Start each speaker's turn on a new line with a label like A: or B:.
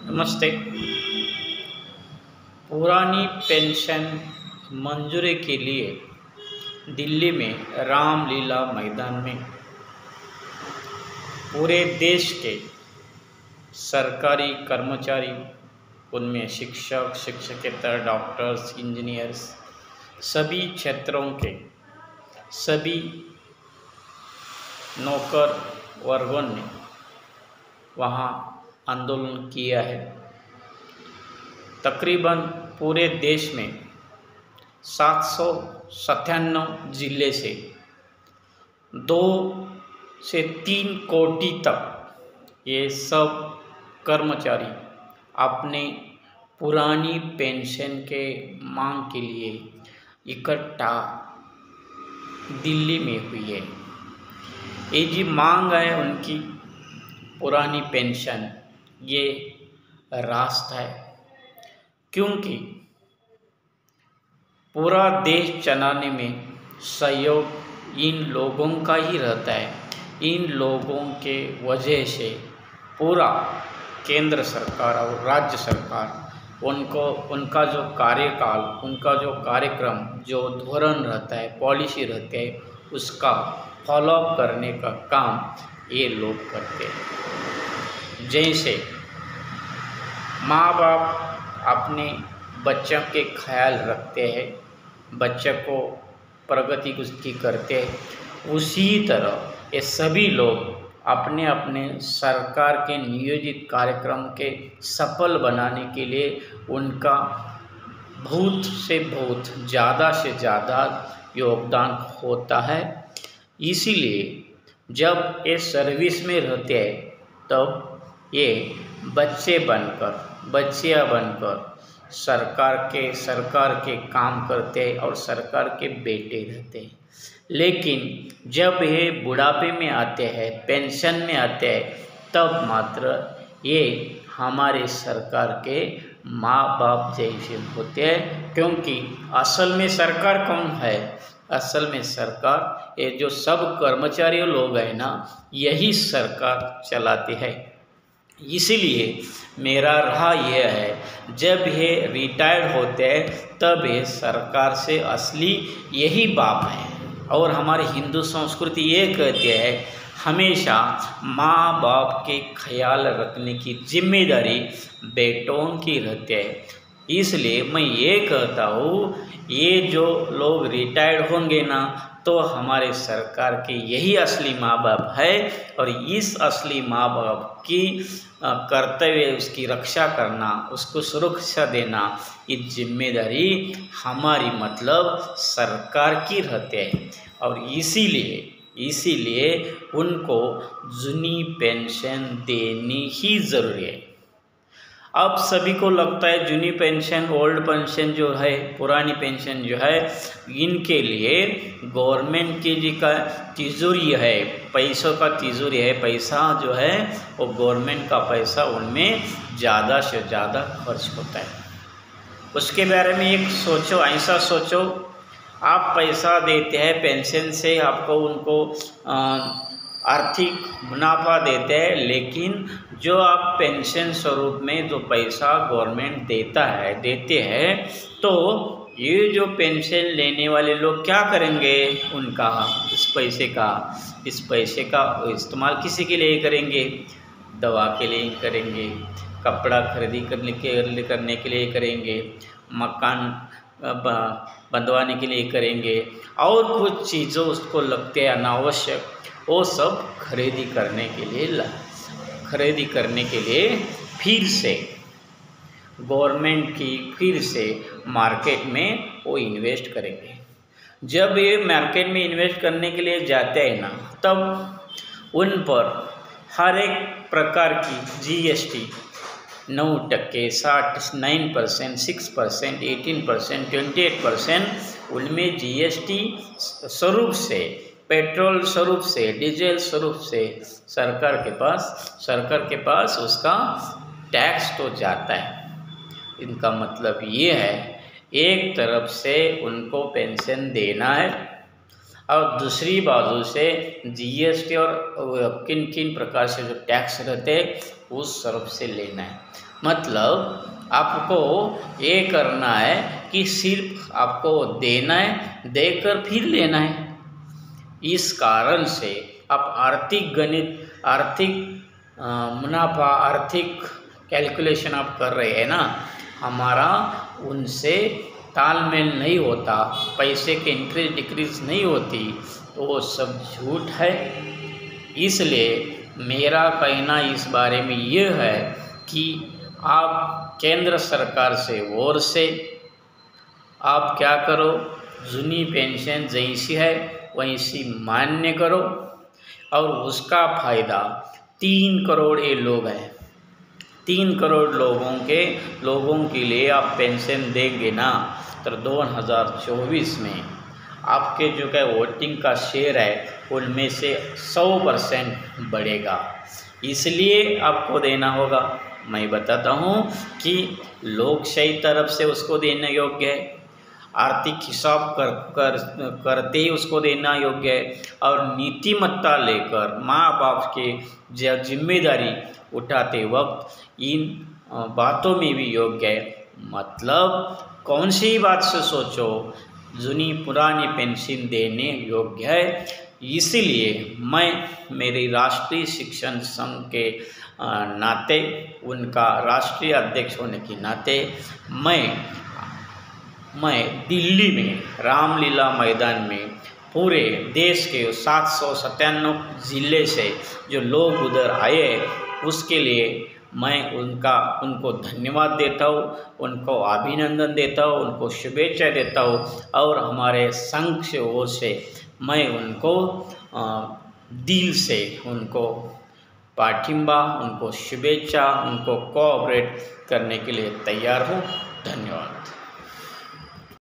A: नमस्ते। पुरानी पेंशन मंजूरी के लिए दिल्ली में रामलीला मैदान में पूरे देश के सरकारी कर्मचारी, उनमें शिक्षक, शिक्षकेतर, डॉक्टर्स, इंजीनियर्स, सभी क्षेत्रों के सभी नौकर वर्गों ने वहाँ आंदोलन किया है। तकरीबन पूरे देश में 797 जिले से 2 से 3 कोटि तक ये सब कर्मचारी अपने पुरानी पेंशन के मांग के लिए इकट्ठा दिल्ली में हुई है। ये जी मांग है उनकी पुरानी पेंशन, ये रास्ता है, क्योंकि पूरा देश चलाने में सहयोग इन लोगों का ही रहता है। इन लोगों के वजह से पूरा केंद्र सरकार और राज्य सरकार उनका जो कार्यकाल, उनका जो कार्यक्रम, जो धोरण रहता है, पॉलिसी रहते है, उसका फॉलोअप करने का काम ये लोग करते हैं। जैसे माँ बाप अपने बच्चों के ख्याल रखते हैं, बच्चे को प्रगति उसकी करते हैं, उसी तरह ये सभी लोग अपने अपने सरकार के नियोजित कार्यक्रम के सफल बनाने के लिए उनका बहुत से ज़्यादा योगदान होता है। इसीलिए जब ये सर्विस में रहते हैं तब ये बच्चियाँ बनकर सरकार के काम करते हैं और सरकार के बेटे रहते हैं। लेकिन जब ये बुढ़ापे में आते हैं, पेंशन में आते हैं, तब मात्र ये हमारे सरकार के माँ बाप जैसे होते हैं। क्योंकि असल में सरकार कौन है? असल में सरकार ये जो सब कर्मचारी लोग हैं ना, यही सरकार चलाते हैं। इसीलिए मेरा राय यह है, जब ये रिटायर्ड होते हैं तब ये सरकार से असली यही बाप है। और हमारी हिंदू संस्कृति ये कहती है, हमेशा माँ बाप के ख्याल रखने की जिम्मेदारी बेटों की रहती है। इसलिए मैं ये कहता हूँ, ये जो लोग रिटायर्ड होंगे ना, तो हमारे सरकार के यही असली माँ बाप है। और इस असली माँ बाप की कर्तव्य उसकी रक्षा करना, उसको सुरक्षा देना, ये जिम्मेदारी हमारी मतलब सरकार की रहती है। और इसीलिए उनको जूनी पेंशन देनी ही ज़रूरी है। अब सभी को लगता है जूनी पेंशन, ओल्ड पेंशन जो है, पुरानी पेंशन जो है, इनके लिए गवर्नमेंट की जी का तिजोरी है, पैसों का तिजोरी है, पैसा जो है वो गवर्नमेंट का पैसा उनमें ज़्यादा से ज़्यादा खर्च होता है। उसके बारे में ऐसा सोचो, आप पैसा देते हैं पेंशन से, आपको उनको आर्थिक मुनाफा देते हैं, लेकिन जो आप पेंशन स्वरूप में जो पैसा गवर्नमेंट देते हैं, तो ये जो पेंशन लेने वाले लोग क्या करेंगे? उनका इस पैसे का इस्तेमाल किसी के लिए करेंगे? दवा के लिए करेंगे, कपड़ा खरीदी करने के लिए करेंगे, मकान बंधवाने के लिए करेंगे, और कुछ चीज़ों उसको लगते हैं अनावश्यक, वो सब खरीदी करने के लिए फिर से गवर्नमेंट फिर से मार्केट में वो इन्वेस्ट करेंगे। जब ये मार्केट में इन्वेस्ट करने के लिए जाते हैं ना, तब उन पर हर एक प्रकार की GST 9%, 9%, 6%, 18%, 28%, उनमें GST स्वरूप से, पेट्रोल स्वरूप से, डीजल स्वरूप से सरकार के पास उसका टैक्स तो जाता है। इनका मतलब ये है, एक तरफ से उनको पेंशन देना है और दूसरी बाजू से GST और किन किन प्रकार से जो टैक्स रहते हैं उस तरफ से लेना है। मतलब आपको ये करना है कि सिर्फ आपको देना है, देकर फिर लेना है। इस कारण से आप आर्थिक गणित, आर्थिक मुनाफा, आर्थिक कैलकुलेशन आप कर रहे हैं ना, हमारा उनसे तालमेल नहीं होता, पैसे के इंक्रीज डिक्रीज नहीं होती, तो वो सब झूठ है। इसलिए मेरा कहना इस बारे में ये है कि आप केंद्र सरकार से और से आप क्या करो, जूनी पेंशन जैसी है वैसी मान्य करो, और उसका फ़ायदा 3 करोड़ ये लोग हैं, 3 करोड़ लोगों के लिए आप पेंशन देंगे ना, तो 2024 में आपके जो क्या वोटिंग का शेयर है उनमें से 100% बढ़ेगा। इसलिए आपको देना होगा। मैं बताता हूँ कि लोकशाही तरफ से उसको देना योग्य है, आर्थिक हिसाब करते ही उसको देना योग्य है, और नीतिमत्ता लेकर माँ बाप के जिम्मेदारी उठाते वक्त इन बातों में भी योग्य है। मतलब कौन सी बात से सोचो, जूनी पुरानी पेंशन देने योग्य है। इसीलिए मैं मेरी राष्ट्रीय शिक्षण संघ के नाते, उनका राष्ट्रीय अध्यक्ष होने के नाते मैं दिल्ली में रामलीला मैदान में पूरे देश के 797 ज़िले से जो लोग उधर आए, उसके लिए मैं उनको धन्यवाद देता हूँ, उनको अभिनंदन देता हूँ, उनको शुभेच्छा देता हूँ, और हमारे संघ से ओर से मैं उनको दिल से उनको पाठिंबा, उनको शुभेच्छा, उनको कोऑपरेट करने के लिए तैयार हूँ। धन्यवाद।